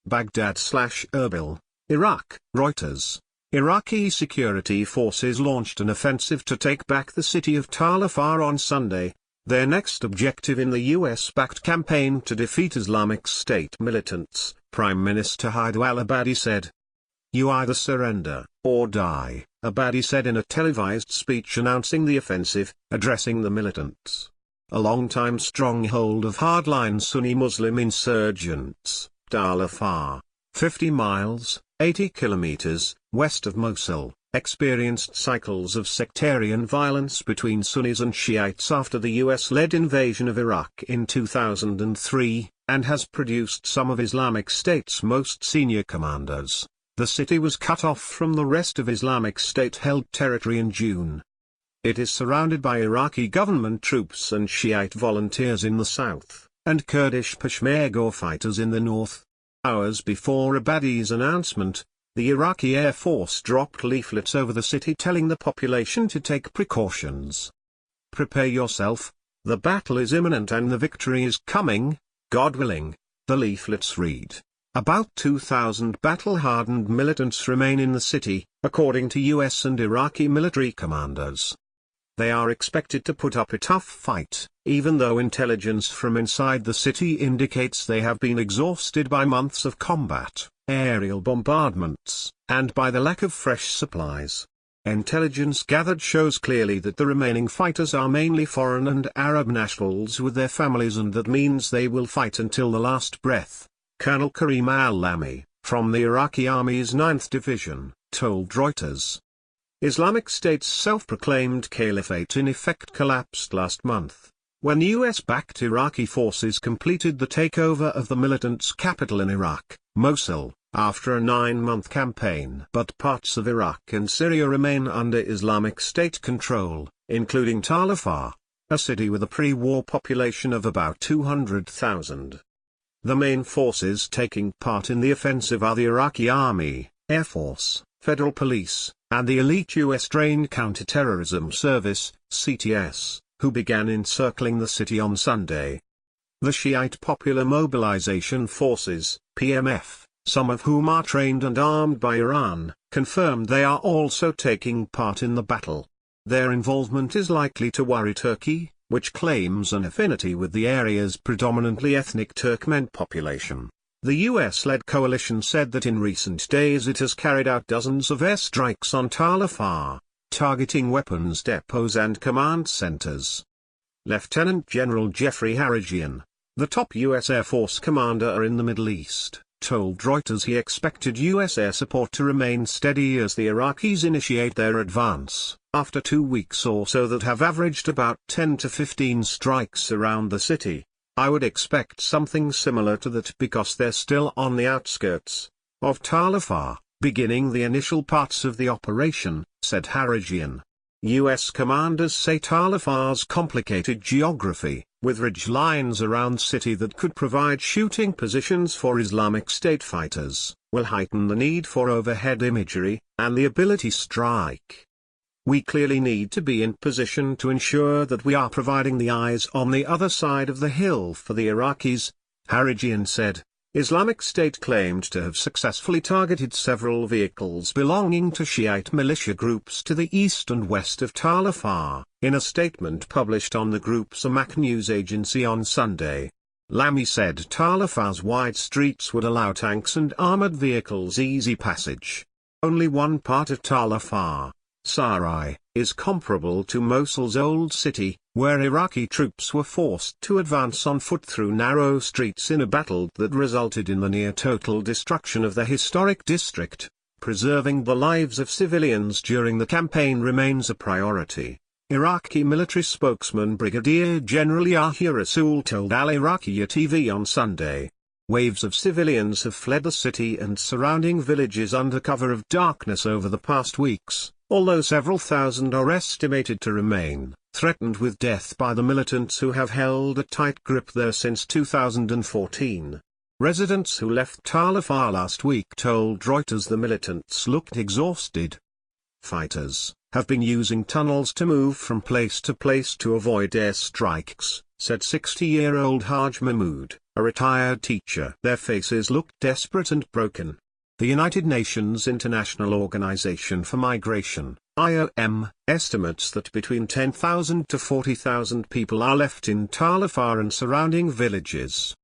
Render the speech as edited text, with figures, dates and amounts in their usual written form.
Baghdad/Erbil, Iraq. Reuters. Iraqi security forces launched an offensive to take back the city of Tal Afar on Sunday, their next objective in the US-backed campaign to defeat Islamic State militants, Prime Minister Haider al-Abadi said. "You either surrender, or die," Abadi said in a televised speech announcing the offensive, addressing the militants. A long-time stronghold of hardline Sunni Muslim insurgents, Tal Afar, 50 miles, 80 kilometers, west of Mosul, experienced cycles of sectarian violence between Sunnis and Shiites after the US-led invasion of Iraq in 2003, and has produced some of Islamic State's most senior commanders. The city was cut off from the rest of Islamic State-held territory in June. It is surrounded by Iraqi government troops and Shiite volunteers in the south, and Kurdish Peshmerga fighters in the north. Hours before Abadi's announcement, the Iraqi Air Force dropped leaflets over the city telling the population to take precautions. "Prepare yourself, the battle is imminent and the victory is coming, God willing," the leaflets read. About 2,000 battle-hardened militants remain in the city, according to US and Iraqi military commanders. They are expected to put up a tough fight, even though intelligence from inside the city indicates they have been exhausted by months of combat, aerial bombardments, and by the lack of fresh supplies. Intelligence gathered shows clearly that the remaining fighters are mainly foreign and Arab nationals with their families, and that means they will fight until the last breath. Colonel Karim al-Lami, from the Iraqi Army's 9th Division, told Reuters. Islamic State's self-proclaimed caliphate in effect collapsed last month, when US-backed Iraqi forces completed the takeover of the militants' capital in Iraq, Mosul, after a 9-month campaign. But parts of Iraq and Syria remain under Islamic State control, including Tal Afar, a city with a pre-war population of about 200,000. The main forces taking part in the offensive are the Iraqi Army, Air Force, Federal Police, and the elite US-trained Counterterrorism Service, CTS, who began encircling the city on Sunday. The Shiite Popular Mobilization Forces, PMF, some of whom are trained and armed by Iran, confirmed they are also taking part in the battle. Their involvement is likely to worry Turkey, which claims an affinity with the area's predominantly ethnic Turkmen population. The US-led coalition said that in recent days it has carried out dozens of airstrikes on Tal Afar, targeting weapons depots and command centers. Lieutenant General Jeffrey Harajian, the top US Air Force commander in the Middle East, told Reuters he expected US air support to remain steady as the Iraqis initiate their advance, after 2 weeks or so that have averaged about 10 to 15 strikes around the city. "I would expect something similar to that because they're still on the outskirts of Tal Afar, beginning the initial parts of the operation," said Harajian. US commanders say Tal Afar's complicated geography, with ridge lines around city that could provide shooting positions for Islamic State fighters, will heighten the need for overhead imagery, and the ability to strike. "We clearly need to be in position to ensure that we are providing the eyes on the other side of the hill for the Iraqis," Harajian said. Islamic State claimed to have successfully targeted several vehicles belonging to Shiite militia groups to the east and west of Tal Afar, in a statement published on the group's Amaq news agency on Sunday. Lamy said Tal Afar's wide streets would allow tanks and armored vehicles easy passage. Only one part of Tal Afar, Sarai, is comparable to Mosul's old city, where Iraqi troops were forced to advance on foot through narrow streets in a battle that resulted in the near-total destruction of the historic district. Preserving the lives of civilians during the campaign remains a priority, Iraqi military spokesman Brigadier General Yahya Rasool told Al-Iraqiyya TV on Sunday. Waves of civilians have fled the city and surrounding villages under cover of darkness over the past weeks, although several thousand are estimated to remain threatened with death by the militants who have held a tight grip there since 2014. Residents who left Tal Afar last week told Reuters the militants looked exhausted. Fighters have been using tunnels to move from place to place to avoid airstrikes, said 60-year-old Haj Mahmoud, a retired teacher. Their faces looked desperate and broken. The United Nations International Organization for Migration, IOM, estimates that between 10,000 to 40,000 people are left in Tal Afar and surrounding villages.